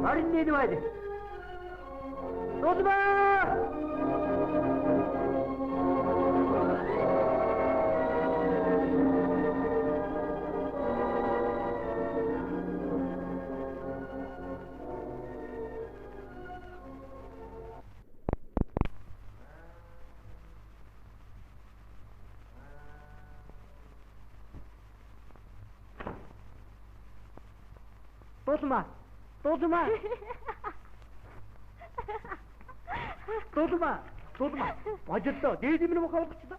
Marine hadi. Tozma! Tozma! Tozma! Тулма. Божлоо. Дээд юм уу хавчих та?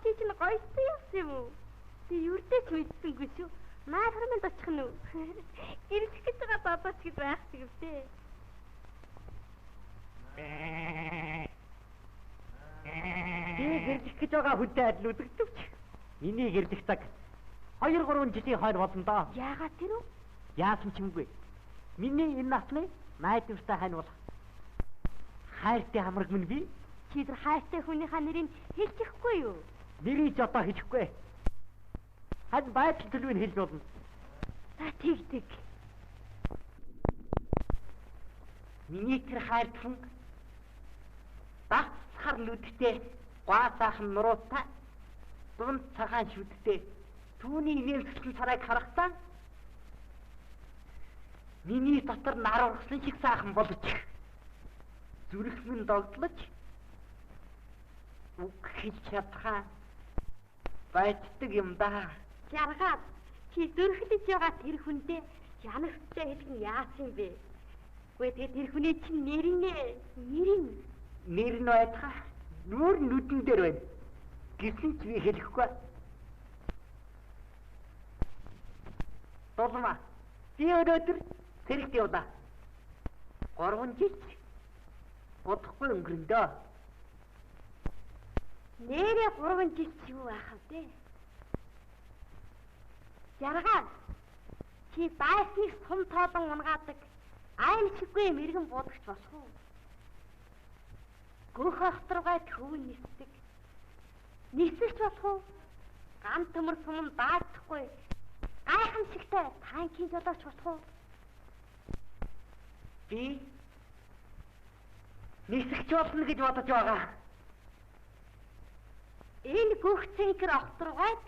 Чи чинь гойсон явсан юм уу? Би юрдэж мэдсэнгүй шүү. Наа хормонд очих нь үү? Ирэх гэж байгаа бабач гэж байх юм тий. Гэрдэх гэж байгаа хүнтэй адил үдэгдвч. Миний гэрдэх цаг 2-3 жилийн хойно болно доо. Яагаад тэр үү? Яасан ч юмгүй. Миний энэ насны найдвартай хань бол хайртай хамраг минь би. Чи тэр хайртай хүнийхээ нэрийг хэлчихгүй юу? Нэрийг одоо хэлэхгүй. Хад байдал төлөвийг хэлж болно. За тэгдэг. Миний тэр хайртан дасхар нүдтэй гуасаахан нуруутай дунд цагаан шүдтэй түүний нээлтсэн царайг харахтаа миний дотор нар ургасан шиг сайхан болж зүрх минь догдлож үг хэлж чадхаа байддаг юм да. Жаргаад чи зөрхлөж байгаа тэр хүндээ янагтай хэлэх нь яасан бэ? Үгүй тэгээ тэр хүний чинь нэр нь байдгаа нүүр нүдэн дээр байна. Гэсэн ч би хэлэхгүй. Тулма би өнөөдөр тэрэгт явлаа. 3 жил удахгүй өнгөрөн дөө. Нэрээ 3 жил ч юу байх вэ? Жаргаад чи байсныг сум тоолон унгаадаг айн шиггүй мэрэгэн буудагч болох уу? Гөх ахтруугай төв нисдэг. Нисэлж болох уу? Ган төмөр суман даагдахгүй. Гайхамшигтай танкийн жолооч болох уу? Би нисэж болно гэж бодож байгаа. Энэ гөх цэнхэр ахтруугайд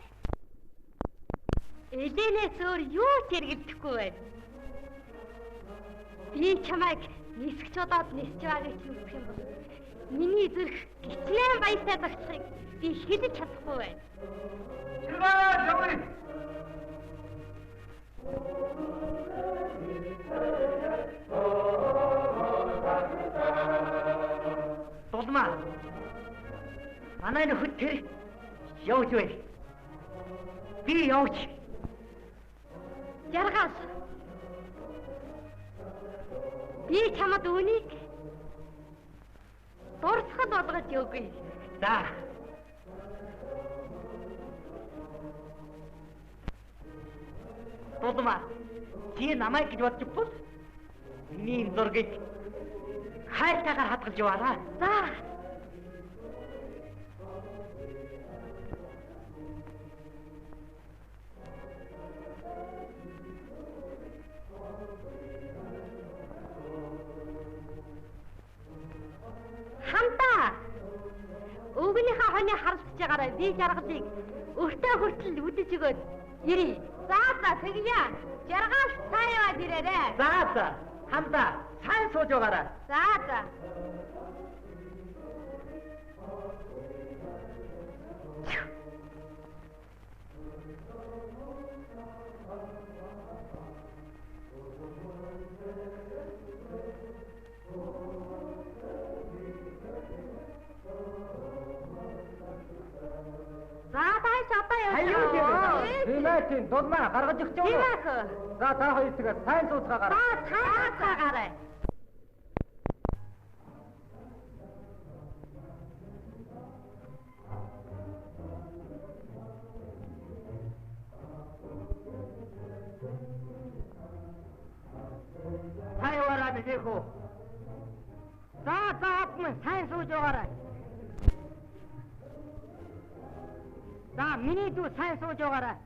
элэнээс өөр юу ч эргэлдэхгүй байна. Би чамайг нисэж удаад нисэж байгааг ч үзэх юм бол миний зүрх гिचнээн баяртай багцахыг би хэлж чадахгүй байна. Чиргаа явъя. Дулмаа. Манай нөхөд тэр явж бай. Би явж. Жаргал. Би чамд үнийг дурсгал болгож өгье. За. Дулмаа. Чи намайг гэж бодчих бол миний зургийг хайтагаар хадгалж яваарай. За. Хамтаа өвгөнийхөө хоны харалтж байгаарай. Би жаргалыг өртөө хүртэл үдэж өгөөд ирье. За тэгье. Жаргал сайн яваад ирээрэй. За. Хамтаа сайн сууж байгаарай. За. Тийм дулмаа гаргаж өгч яваа. За та хоёр тэгээ сайн сууцгаагаарай. Цаагаарай. Хайвараа нэхүү. За сайн сууж байгаарай. За миний дүү сайн сууж байгаарай.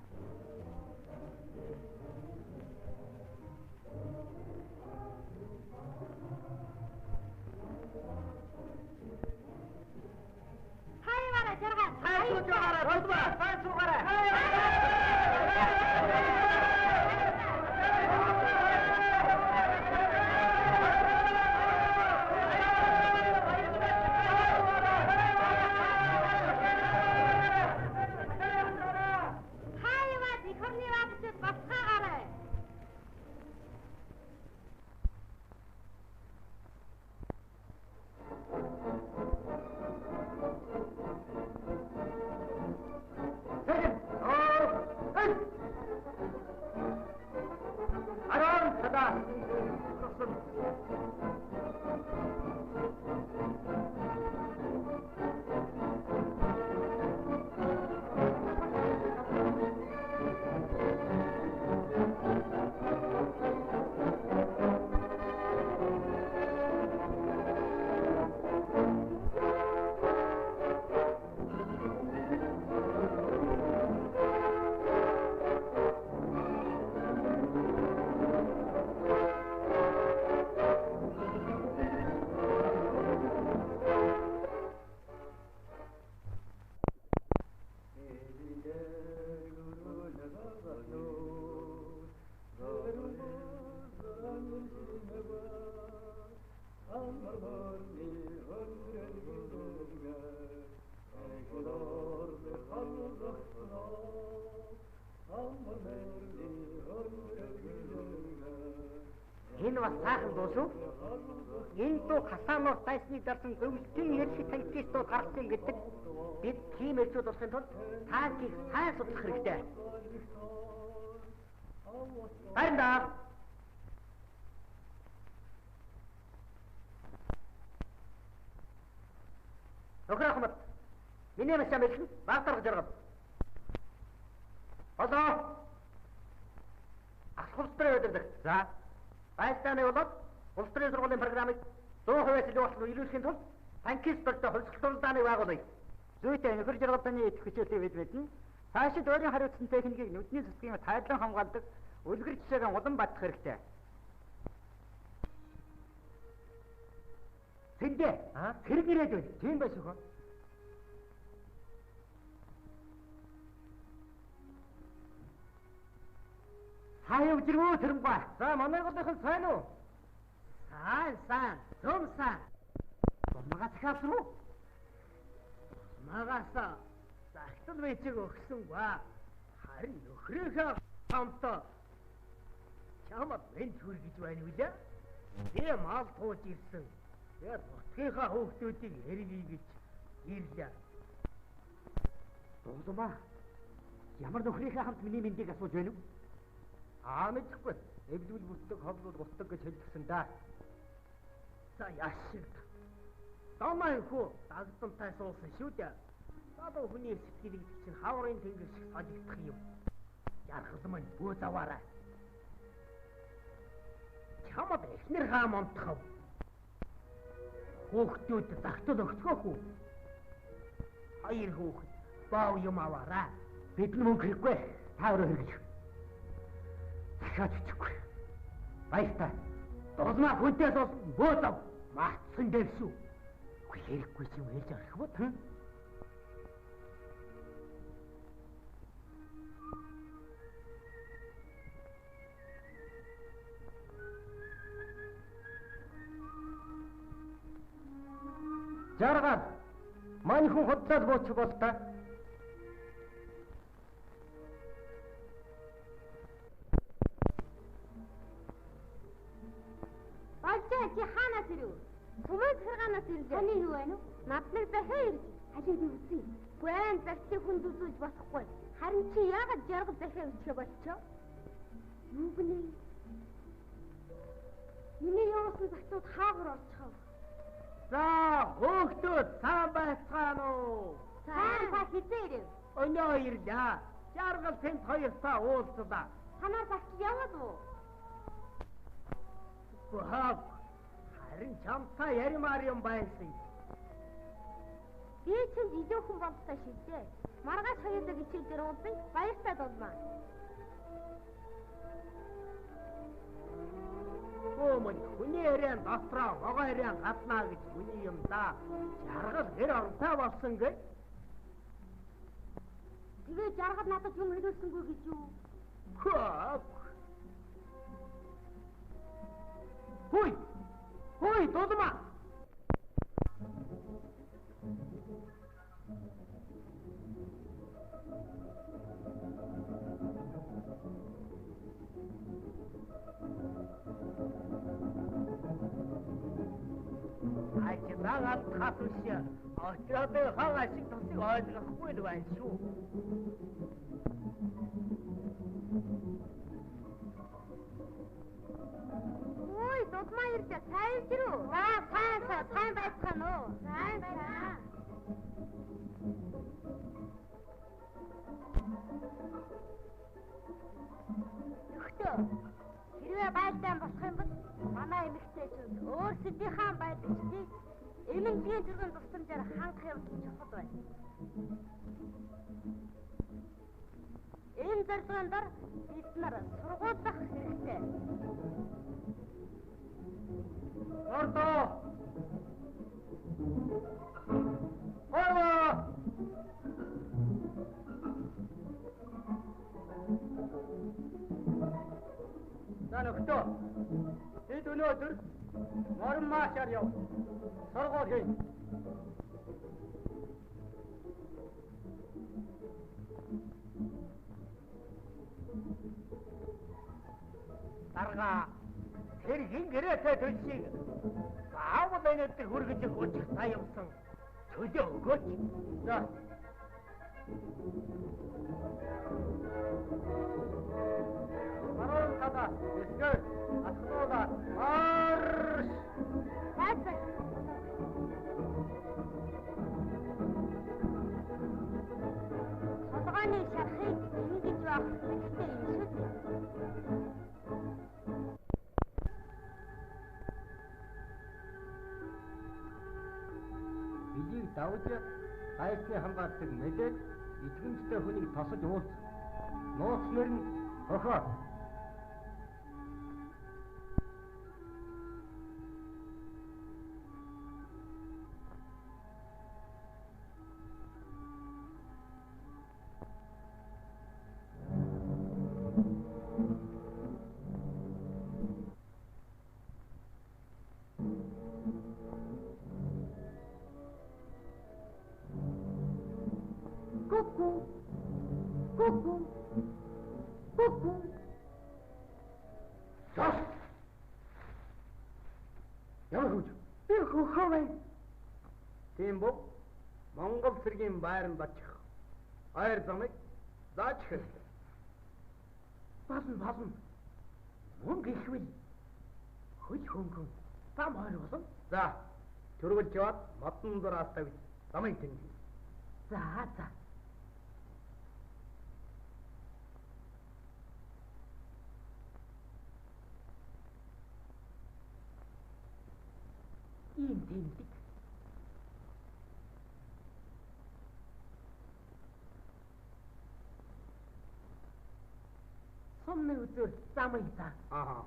Энэ бас сайхан дуу шүү. Энэ дуу Хасанов дайсны дарсан өвлтийн яршиг танкистууд гаргасан гэдэг. Бид тийм элчүүд болохын тулд танкийг сайн судлах хэрэгтэй. Хайрандаа. Нөхөр ахмад. Миний машин бэлхэн баг дарга жаргал. Болоо. Ахлахстрын өдөрдөг. За. Байлдааны болоод улс төрийн сургуулийн программыг 100% илүү болсон илүүхийн тулд танкист болтой хувьсгалуулдааны байгуулъя. Зүйтэй нөхөр жаргалтаны идэх хичээлээ бид мэднэ. Цаашид өөрийн хариуцсан техникийг нүдний цэцгийн тайлан хамгаалдаг үлгэр жишээг улам батлах хэрэгтэй. Тэндээ хэрэг ирээд байна. Тийм байсан хөө. Сайн өвжрөө тэрмбай. За манай голынхан сайн уу? Сайн. Зөв сайн. Магаас хавруу. Магаасаа загтал мэжиг өгсөн ба. Харин нөхрийнхээ хамтаа чамд мен түр гэж байна үү лээ? Би мал тууж ирсэн. Тэгээд нутгийнхаа хүүхдүүдийг хэрвээ гэж ирлээ. Дуусмаа. Ямар нөхрийнхээ хамт миний мэндийг асууж байна уу? Мэдхгүй. Эвдвэл бүтдэг, ховлол бутдаг гэж хэлсэн да. За яашиг. Домой хөө дагдамтай суусан шүү дээ. Садуу хүний сэтгэлийг чинь хаврын тэнгэр шиг сажигдах юм. Ярхал маань бөө заваарай. Чамд эхнэр хаам онтхов. Хүүхдүүд загтал өгцгөөх үү? Хоёр хүүхэд баав юм аваарай. Бид мөнгө хэрэггүй. Та өөрөө хэрэгж. Дахиад үчихгүй. Баяртай. Дулмаа хүнтэй суусан бөө зав. Мацсан дэвсүү. Хэрэггүй юм хэлж арах бод. Жаргал. Мань хүн худлаад буучих бол та. Бажаа чи хаанаас ирв? Сумын царгаанаас ирлээ. Таны юу байна уу? Надлаг захиа ирж. Хажууд үзье. Гүн захиа хүнд үзүүлж болохгүй. Харин чи яагаад жаргал захиа үсгээ болчихоо? Юу гэнэ? Миний явуулсан захиуд хаагар орчихов. За, хүүхдүүд сайн байцгаана уу? Сайн ба хизээ ирэв. Өнөө ирлээ. Жаргал тэнд хоёртаа уулзлаа. Танаа захи яваад уу? Бахав. Харин чамтай яримаар юм байсан. Би чинь идүүхэн болтой шилжээ. Маргааш хоёулаа гिचэл дээр уулзсан. Баяртай дулмаа. Өөмөн хүний яриан дотроо вогоо яриан гаднаа гэж хүний юм да. Жаргал гэр оронтой болсон гэ. Тэгээ жаргал надад юм хэлүүлсэнгүй гэж юу? Хөөй, дулмаа. Ачаагаад хатуушаа очоод хаа шиг тусыг ойлгохгүй л байна шүү. Ой, дулмаа ирлээ. Сайн ирүү? Сайн байцгаана уу? Сайн байна. Өгтөө. Хэрвээ байлдаан болох юм бол манай эмэгтэйчүүд өөрсдийнхээ байлгчдыг эмэнгийн зүрхэн тусламжаар хангах юм чухал байна. Энэ зорилгоор бид нар сургуулах хэрэгтэй. Ордоо! Ордоо! Нөхтөө. Бид өнөөдөр морин маашаар яв. Сургууль хий. Дарга тэр хин гэрээтэй төлсийг аавал өнөөдөр хүргэж өгч та явсан. Төлөө өгөөч. За. Марон тата, эсгэр, асгуула, марш! Хайцаг! Толгойн шархыг ингэж байх хэрэгтэй юм шүү дээ. давж хайрцны хамгаалдаг мэдээд итгэмжтэй хүнийг тосож уулз. Нууцнэр нь хохоо. Тийм бо Монгол цэргийн байранд очих. Ойр замыг зааж хэрэгтэй. Басан. Мөнгө ихвэл хөл хөнгөн зам хоёр болно. За, төрүүлж яваад модон дураас тавь замыг тэнгэ. За. Ийм тэндэг. Сумны үзүүр замыг заа. Ааха.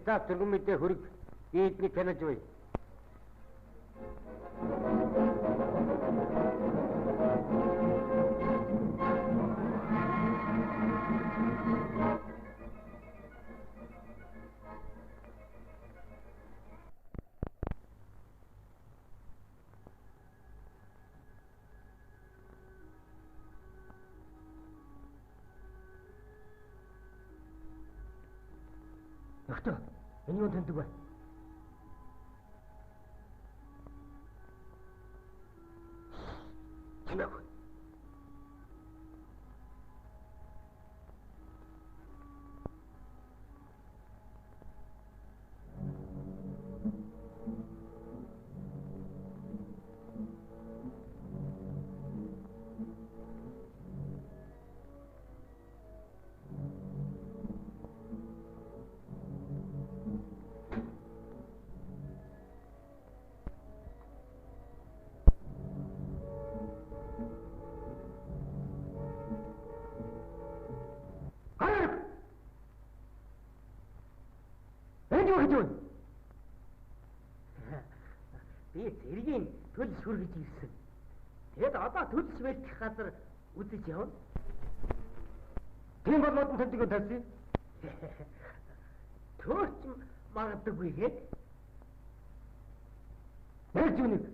Став түргэмэдээ хөрөг ийдний танаж бай. Нөхдөд энэ юу тэндэг вэ? Чимээг. Юу гэж вэ? Би зэргийн төлс хүргэж ирсэн. Тэгэд одоо төлс бэлтгэх газар үзэж явна. Тийм бол модон төлөвөө тавьсан. Төрч магадгүй гээд Барьж үнийг.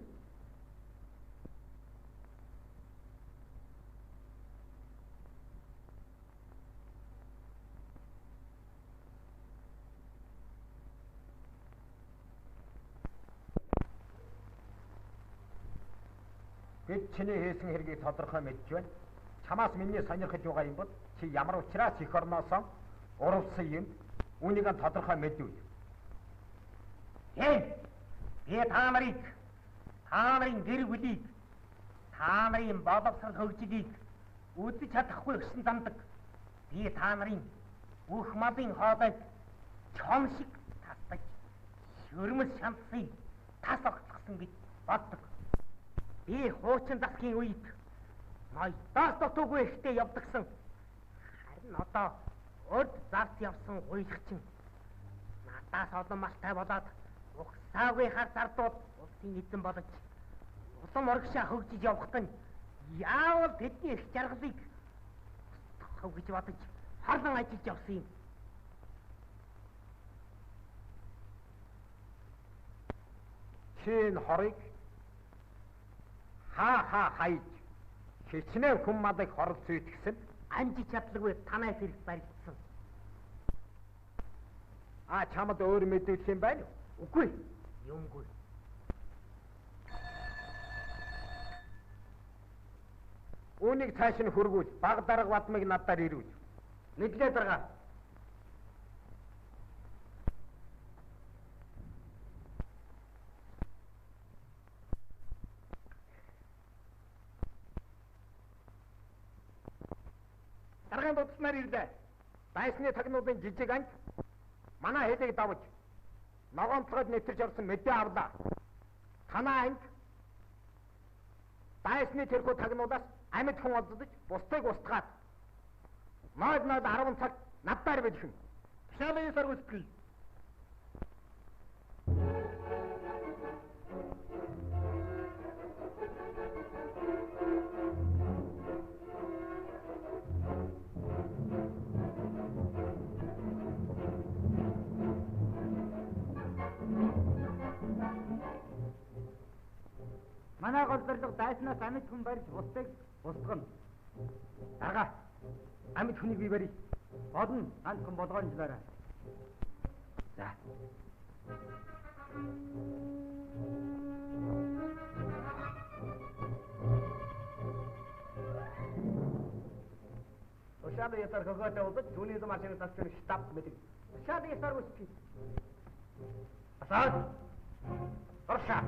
Бид чиний хийсэн хэргийг тодорхой мэдж байна. Чамаас миний сонирхож байгаа юм бол чи ямар учраас эх орноосоо урвсан юм үүнийг тодорхой мэдвэл. Би та нарын гэр бүлийг та нарын боловсрол хөгжлийг үдэж чадахгүй гэсэн замдаг. Би та нарын бүх малын хоолойг чон шиг тасдаж шөрмөс шантсыг тас огцгсон гэж боддог. Би хуучин засгийн үед ноёдоос дутуугүй ихтэй явдагсан. Харин одоо урд завт явсан гуйлагчин надаас олон малтай болоод угсаагүй хар зардууд улсын эзэн болж улам оргишаа хөгжиж явахт нь яавал тэдний их жаргалыг устгах гэж бодож хорлон ажиллаж явсан юм. Чин хорыг хайж хичнээн хүн малыг хорол зүйтгэсэн амжиж чадлагүй танаас ирэх баригдсан. Чамд өөр мэдүүлэх юм байна уу? Үгүй. Юмгүй. Үүнийг цааш нь хөргүүл, баг дарга бадмыг надаар ирүүл. Мэдлээ дарга. Даргын дутснаар ирлээ. Байсны тагнуудын жижиг анги манай хэлийг давж ногоомтлогод нэвтэрч орсон мэдээ авлаа. Танаа анги байсны тэрхүү тагнуудаас амьд хүн олдож бусдыг устгаад 10 цаг надаар бэлхэн. Тушаалын сар үтгэл. Манай голдорлог дайснаас амьд хүн барьж бусдыг устгана. Дарга амьд хүнийг би барья. Бодно ганц хүн болгоомжлоорой. За. Ушааны ятар хогоотой болдог түүний машины тасч штаб мэдэг. Ушааны ятар үсчих. Асаад. Орша.